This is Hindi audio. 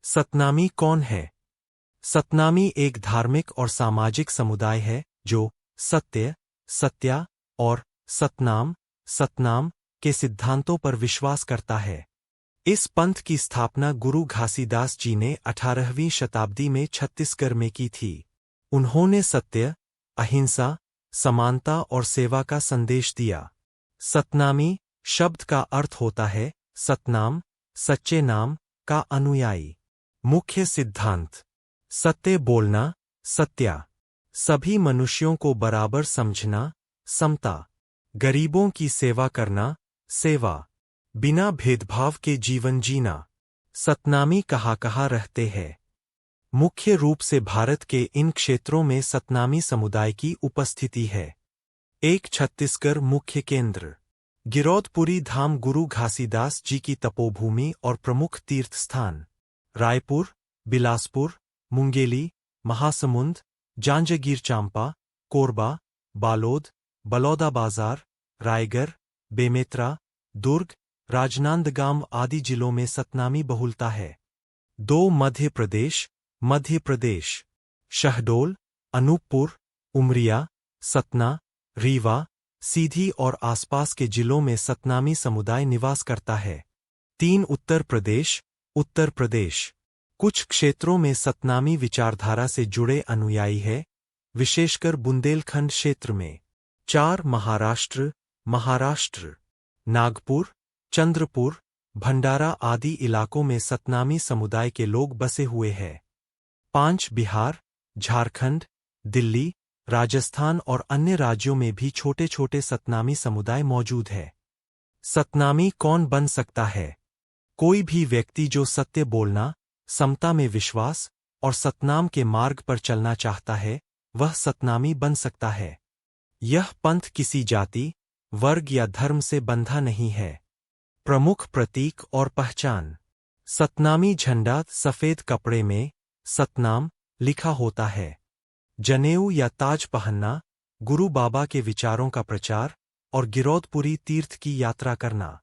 सतनामी कौन है? सतनामी एक धार्मिक और सामाजिक समुदाय है जो सत्य, सत्या और सतनाम के सिद्धांतों पर विश्वास करता है। इस पंथ की स्थापना गुरु घासीदास जी ने 18वीं शताब्दी में छत्तीसगढ़ में की थी। उन्होंने सत्य, अहिंसा, समानता और सेवा का संदेश दिया। सतनामी शब्द का अर्थ होता है सतनाम, सच्चे नाम का अनुयायी। मुख्य सिद्धांत: सत्य बोलना, सत्या, सभी मनुष्यों को बराबर समझना, समता, गरीबों की सेवा करना, सेवा, बिना भेदभाव के जीवन जीना। सतनामी कहाँ रहते हैं? मुख्य रूप से भारत के इन क्षेत्रों में सतनामी समुदाय की उपस्थिति है। एक छत्तीसगढ़ मुख्य केंद्र: गिरौदपुरी धाम गुरु घासीदास जी की तपोभूमि और प्रमुख तीर्थ स्थान। रायपुर, बिलासपुर, मुंगेली, महासमुंद, जांजगीर चांपा, कोरबा, बालोद, बलौदाबाजार, रायगढ़, बेमेतरा, दुर्ग, राजनांदगांव आदि जिलों में सतनामी बहुलता है। 2 मध्य प्रदेश: शहडोल, अनूपपुर, उमरिया, सतना, रीवा, सीधी और आसपास के जिलों में सतनामी समुदाय निवास करता है। 3 उत्तर प्रदेश: कुछ क्षेत्रों में सतनामी विचारधारा से जुड़े अनुयायी है, विशेषकर बुंदेलखंड क्षेत्र में। 4 महाराष्ट्र: नागपुर, चंद्रपुर, भंडारा आदि इलाकों में सतनामी समुदाय के लोग बसे हुए हैं। 5 बिहार, झारखंड, दिल्ली, राजस्थान और अन्य राज्यों में भी छोटे छोटे सतनामी समुदाय मौजूद है। सतनामी कौन बन सकता है? कोई भी व्यक्ति जो सत्य बोलना, समता में विश्वास और सतनाम के मार्ग पर चलना चाहता है, वह सतनामी बन सकता है। यह पंथ किसी जाति, वर्ग या धर्म से बंधा नहीं है। प्रमुख प्रतीक और पहचान: सतनामी झंडा सफेद कपड़े में सतनाम लिखा होता है। जनेऊ या ताज पहनना, गुरु बाबा के विचारों का प्रचार और गिरौदपुरी तीर्थ की यात्रा करना।